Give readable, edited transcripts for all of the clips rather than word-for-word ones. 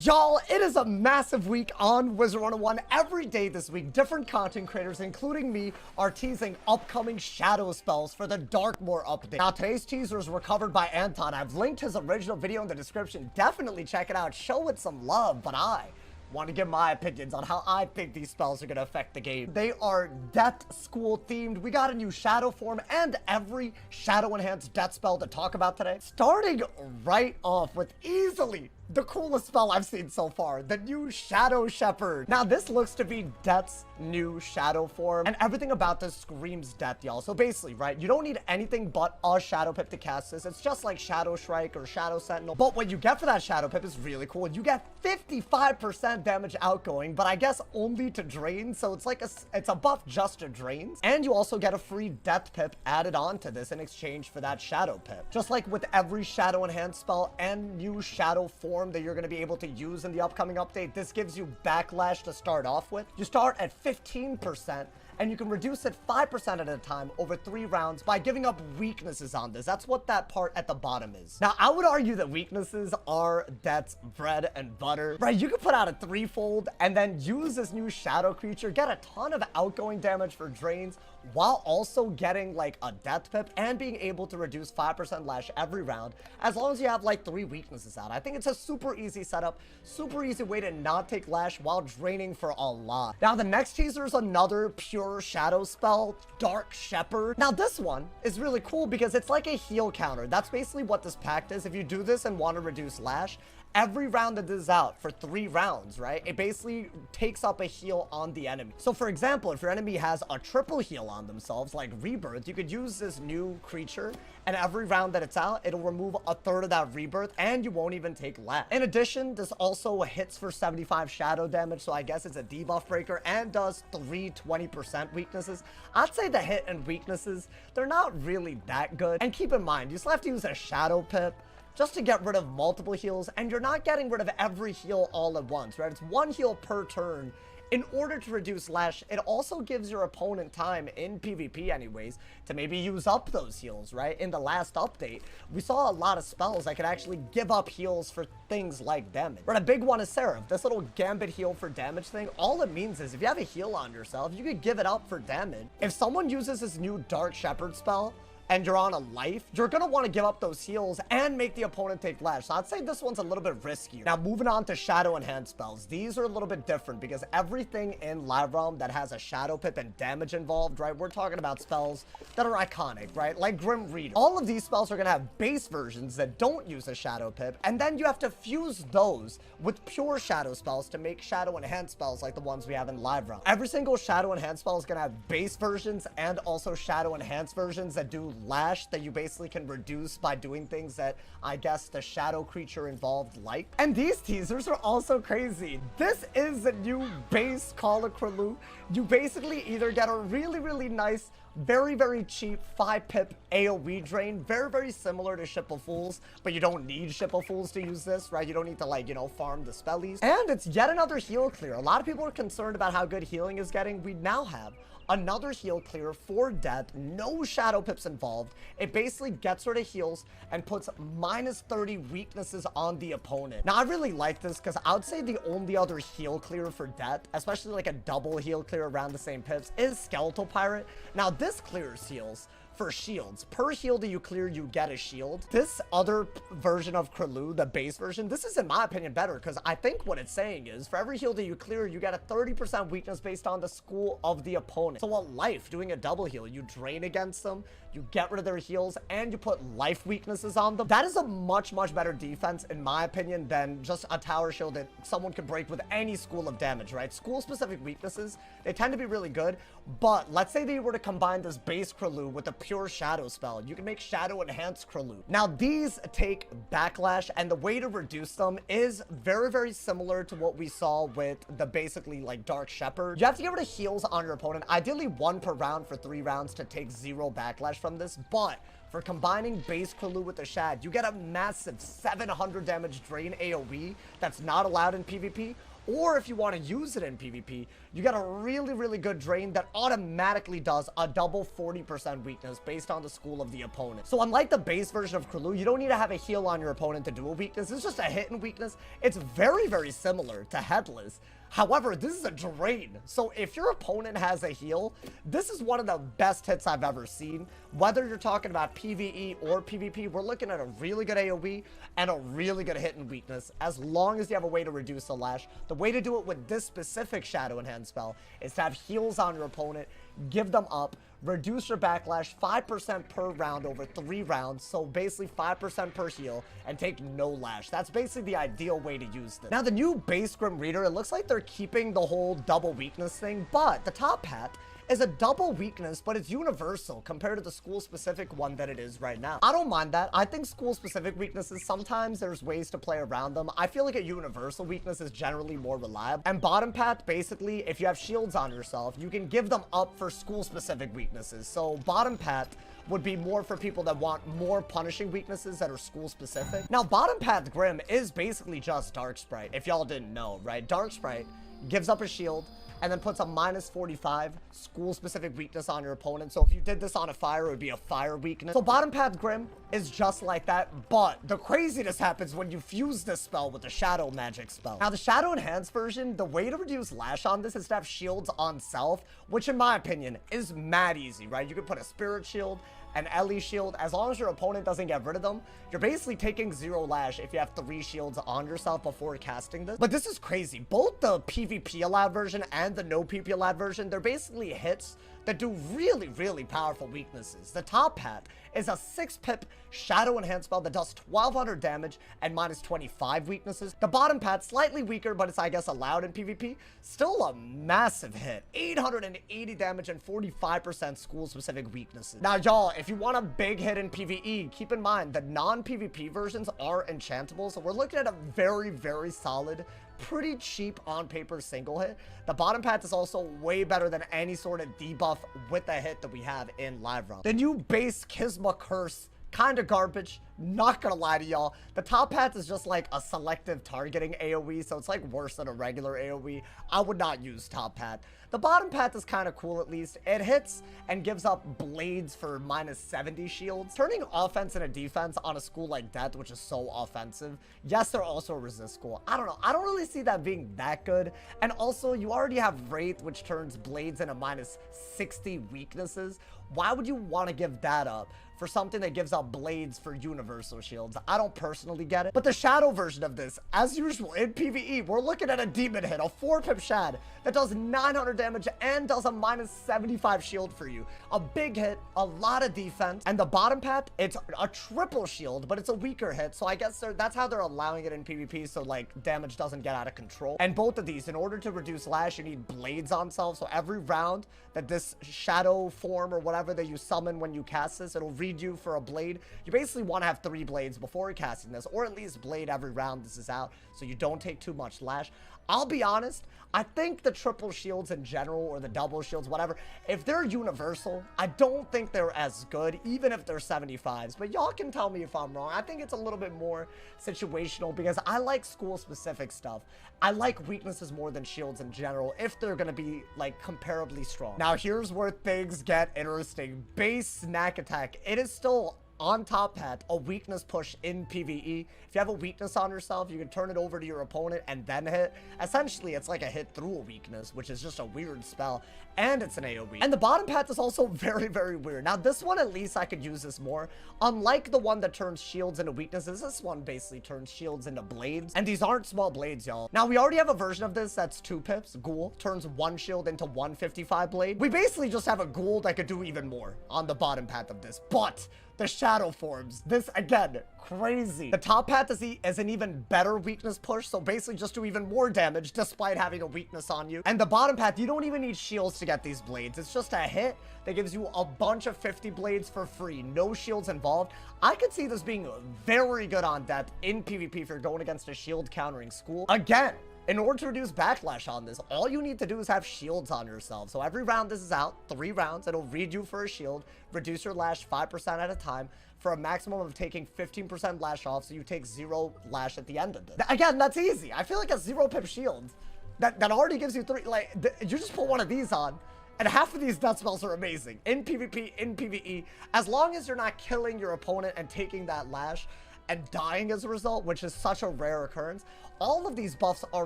Y'all, it is a massive week on Wizard101. Every day this week, different content creators, including me, are teasing upcoming shadow spells for the Darkmoor update. Now, today's teasers were covered by Anton. I've linked his original video in the description. Definitely check it out. Show it some love, but I want to give my opinions on how I think these spells are going to affect the game. They are Death School themed. We got a new shadow form and every shadow enhanced death spell to talk about today. Starting right off with easily the coolest spell I've seen so far, the new Shadow Shepherd. Now, this looks to be Death's new shadow form, and everything about this screams death, y'all. So basically, right, you don't need anything but a Shadow Pip to cast this. It's just like Shadow Shrike or Shadow Sentinel. But what you get for that Shadow Pip is really cool. You get 55% damage outgoing, but I guess only to drains. So it's like it's a buff just to drains. And you also get a free Death Pip added on to this in exchange for that Shadow Pip. Just like with every Shadow Enhanced spell and new Shadow form that you're going to be able to use in the upcoming update, this gives you backlash to start off with. You start at 15%, and you can reduce it 5% at a time over 3 rounds by giving up weaknesses on this. That's what that part at the bottom is. Now, I would argue that weaknesses are Death's bread and butter, right? You can put out a 3-fold and then use this new shadow creature, get a ton of outgoing damage for drains, while also getting like a death pip and being able to reduce 5% lash every round, as long as you have like 3 weaknesses out. I think it's a super easy setup, super easy way to not take lash while draining for a lot. Now, the next teaser is another pure shadow spell, Dark Shepherd. Now, this one is really cool because it's like a heal counter. That's basically what this pact is. If you do this and want to reduce lash, every round that this is out for 3 rounds, right, it basically takes up a heal on the enemy. So for example, if your enemy has a triple heal on themselves, like Rebirth, you could use this new creature, and every round that it's out, it'll remove a third of that Rebirth, and you won't even take lash. In addition, this also hits for 75 shadow damage, so I guess it's a debuff breaker, and does 3 20% weaknesses. I'd say the hit and weaknesses, they're not really that good. And keep in mind, you still have to use a Shadow Pip just to get rid of multiple heals, and you're not getting rid of every heal all at once, right? It's 1 heal per turn. In order to reduce lash, it also gives your opponent time, in PvP anyways, to maybe use up those heals, right? In the last update, we saw a lot of spells that could actually give up heals for things like damage. But a big one is Seraph. This little Gambit heal for damage thing, all it means is if you have a heal on yourself, you could give it up for damage. If someone uses this new Dark Shepherd spell, and you're on a life, you're gonna want to give up those heals and make the opponent take lash. So I'd say this one's a little bit riskier. Now, moving on to Shadow Enhanced spells. These are a little bit different because everything in Live Realm that has a Shadow Pip and damage involved, right? We're talking about spells that are iconic, right? Like Grim Reader. All of these spells are gonna have base versions that don't use a Shadow Pip, and then you have to fuse those with pure Shadow spells to make Shadow Enhanced spells like the ones we have in Live Realm. Every single Shadow Enhanced spell is gonna have base versions and also Shadow Enhanced versions that do lash that you basically can reduce by doing things that I guess the shadow creature involved like. And these teasers are also crazy. This is the new base Call of Khrulhu. You basically either get a really nice, very cheap 5-pip AoE drain, very similar to Ship of Fools, but you don't need Ship of Fools to use this, right? You don't need to, like, you know, farm the spellies. And it's yet another heal clear. A lot of people are concerned about how good healing is getting. We now have another heal clear for death, no shadow pips involved. It basically gets rid of heals and puts minus 30 weaknesses on the opponent. Now, I really like this because I would say the only other heal clear for death, especially like a double heal clear around the same pips, is Skeletal Pirate. Now, this clears heals for shields. Per heal that you clear, you get a shield. This other version of Khrulhu, the base version, this is in my opinion better because I think what it's saying is for every heal that you clear, you get a 30% weakness based on the school of the opponent. So a life, doing a double heal, you drain against them, you get rid of their heals, and you put life weaknesses on them. That is a much better defense in my opinion than just a tower shield that someone could break with any school of damage, right? School specific weaknesses, they tend to be really good, but let's say they were to combine this base Khrulhu with a pure shadow spell, you can make Shadow Enhanced Khrulhu. Now, these take backlash, and the way to reduce them is very similar to what we saw with the basically like Dark Shepherd. You have to get rid of heals on your opponent, ideally 1 per round for 3 rounds to take 0 backlash from this, but for combining base Khrulhu with the Shad, you get a massive 700 damage drain AoE that's not allowed in PvP, Or if you want to use it in PvP, you get a really, really good drain that automatically does a double 40% weakness based on the school of the opponent. So unlike the base version of Khrulhu, you don't need to have a heal on your opponent to do a weakness. It's just a hit and weakness. It's very, very similar to Headless. However, this is a drain. So if your opponent has a heal, this is one of the best hits I've ever seen. Whether you're talking about PvE or PvP, we're looking at a really good AoE and a really good hit and weakness, as long as you have a way to reduce the lash. The way to do it with this specific Shadow Enhance spell is to have heals on your opponent, give them up, reduce your backlash 5% per round over 3 rounds, so basically 5% per heal, and take no lash. That's basically the ideal way to use this. Now, the new base Grim Reader, it looks like they're keeping the whole double weakness thing, but the top hat is a double weakness, but it's universal compared to the school-specific one that it is right now. I don't mind that. I think school-specific weaknesses, sometimes there's ways to play around them. I feel like a universal weakness is generally more reliable. And bottom path, basically, if you have shields on yourself, you can give them up for school-specific weaknesses. So bottom path would be more for people that want more punishing weaknesses that are school specific. Now, bottom path Grim is basically just Dark Sprite, if y'all didn't know, right? Dark Sprite gives up a shield and then puts a minus 45 school specific weakness on your opponent. So if you did this on a fire, it would be a fire weakness. So bottom path Grim is just like that, but the craziness happens when you fuse this spell with the Shadow Magic spell. Now, the Shadow Enhanced version, the way to reduce lash on this is to have shields on self, which in my opinion is mad easy, right? You can put a Spirit Shield, an Ellie shield. As long as your opponent doesn't get rid of them, you're basically taking 0 lash if you have 3 shields on yourself before casting this. But this is crazy. Both the PvP allowed version and the no PvP allowed version, they're basically hits that do really, really powerful weaknesses. The top hat is a 6-pip Shadow Enhance spell that does 1200 damage and minus 25 weaknesses. The bottom pat, slightly weaker, but it's, I guess, allowed in PvP. Still a massive hit. 880 damage and 45% school-specific weaknesses. Now, y'all, if you want a big hit in PvE, keep in mind the non-PvP versions are enchantable, so we're looking at a very, very solid, pretty cheap on paper single hit. The bottom path is also way better than any sort of debuff with the hit that we have in live round. The new base Kisma curse, kind of garbage, not gonna lie to y'all. The top path is just like a selective targeting AoE, so it's like worse than a regular AoE. I would not use top path. The bottom path is kind of cool, at least. It hits and gives up blades for minus 70 shields. Turning offense into defense on a school like Death, which is so offensive. Yes, they're also a resist school. I don't know. I don't really see that being that good. And also, you already have Wraith, which turns blades into minus 60 weaknesses. Why would you want to give that up for something that gives up blades for universal shields? I don't personally get it. But the Shadow version of this, as usual in PvE, we're looking at a demon hit, a 4-pip Shad that does 900 damage and does a minus 75 shield for you. A big hit, a lot of defense. And the bottom path, it's a triple shield, but it's a weaker hit. So I guess that's how they're allowing it in PvP, so like damage doesn't get out of control. And both of these, in order to reduce lash, you need blades on self. So every round that this shadow form or whatever that you summon when you cast this, it'll read you for a blade. You basically want to have 3 blades before casting this, or at least blade every round this is out, so you don't take too much lash. I'll be honest, I think the triple shields in general, or the double shields, whatever, if they're universal, I don't think they're as good, even if they're 75s. But y'all can tell me if I'm wrong. I think it's a little bit more situational, because I like school-specific stuff. I like weaknesses more than shields in general, if they're gonna be, like, comparably strong. Now, here's where things get interesting. Base snack attack. It is still on top path, a weakness push in PvE. If you have a weakness on yourself, you can turn it over to your opponent and then hit. Essentially, it's like a hit through a weakness, which is just a weird spell, and it's an AoE. And the bottom path is also very, very weird. Now, this one, at least I could use this more. Unlike the one that turns shields into weaknesses, this one basically turns shields into blades. And these aren't small blades, y'all. Now, we already have a version of this that's 2 pips. Ghoul turns 1 shield into 155 blade. We basically just have a ghoul that could do even more on the bottom path of this. But the shadow forms, this again, crazy. The top path is an even better weakness push, so basically just do even more damage despite having a weakness on you. And the bottom path, you don't even need shields to get these blades. It's just a hit that gives you a bunch of 50 blades for free, no shields involved. I could see this being very good on depth in PvP if you're going against a shield countering school. Again, in order to reduce backlash on this, all you need to do is have shields on yourself. So every round this is out, 3 rounds, it'll read you for a shield, reduce your lash 5% at a time for a maximum of taking 15% lash off, so you take 0 lash at the end of this. Again, that's easy. I feel like a 0-pip shield That already gives you 3, like, you just put one of these on, and half of these death spells are amazing. In PvP, in PvE, as long as you're not killing your opponent and taking that lash and dying as a result, which is such a rare occurrence, all of these buffs are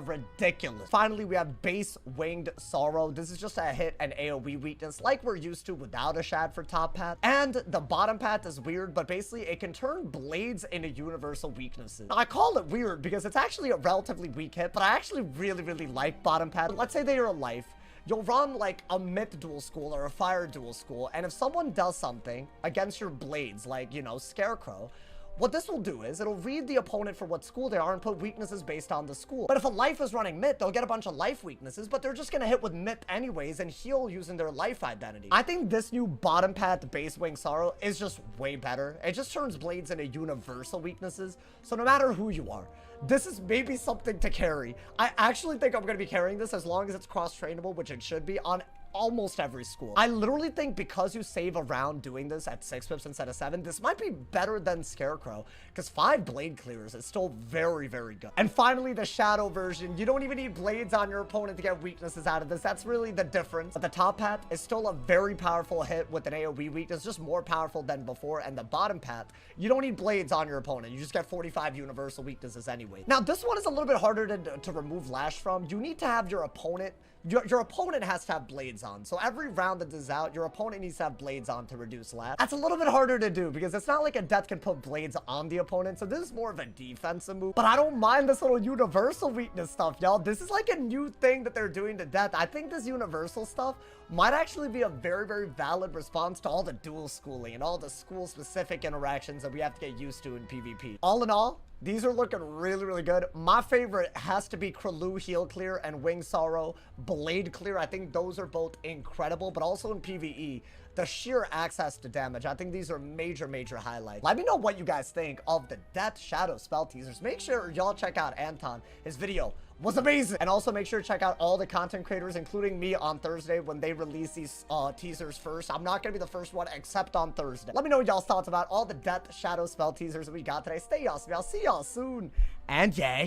ridiculous. Finally, we have base Winged Sorrow. This is just a hit and AoE weakness like we're used to without a shad for top path. And the bottom path is weird, but basically it can turn blades into universal weaknesses. Now, I call it weird because it's actually a relatively weak hit, but I actually really like bottom path. Let's say they are a life. You'll run like a myth dual school or a fire dual school, and if someone does something against your blades, like, you know, Scarecrow, what this will do is it'll read the opponent for what school they are and put weaknesses based on the school. But if a life is running myth, they'll get a bunch of life weaknesses, but they're just gonna hit with myth anyways and heal using their life identity. I think this new bottom path base Wing Sorrow is just way better. It just turns blades into universal weaknesses, so no matter who you are, this is maybe something to carry. I actually think I'm gonna be carrying this as long as it's cross-trainable, which it should be, on almost every school. I literally think because you save a round doing this at 6 pips instead of 7, this might be better than Scarecrow, because 5 blade clears is still very good. And finally, the shadow version. You don't even need blades on your opponent to get weaknesses out of this. That's really the difference. But the top path is still a very powerful hit with an AoE weakness, just more powerful than before. And the bottom path, you don't need blades on your opponent. You just get 45 universal weaknesses anyway. Now, this one is a little bit harder to remove lash from. You need to have your opponent your opponent has to have blades on. So every round that this is out, your opponent needs to have blades on to reduce lash. That's a little bit harder to do because it's not like a death can put blades on the opponent. So this is more of a defensive move. But I don't mind this little universal weakness stuff, y'all. This is like a new thing that they're doing to death. I think this universal stuff might actually be a very valid response to all the dual schooling and all the school-specific interactions that we have to get used to in PvP. All in all, these are looking really good. My favorite has to be Khrulhu Heal Clear and Wing Sorrow Blade Clear. I think those are both incredible, but also in PvE, the sheer access to damage. I think these are major highlights. Let me know what you guys think of the Death Shadow spell teasers. Make sure y'all check out Anton. His video was amazing. And also make sure to check out all the content creators, including me, on Thursday when they release these teasers first. I'm not gonna be the first one except on Thursday. Let me know what y'all's thoughts about all the Death Shadow spell teasers that we got today. Stay awesome, y'all. See y'all soon. And yeah.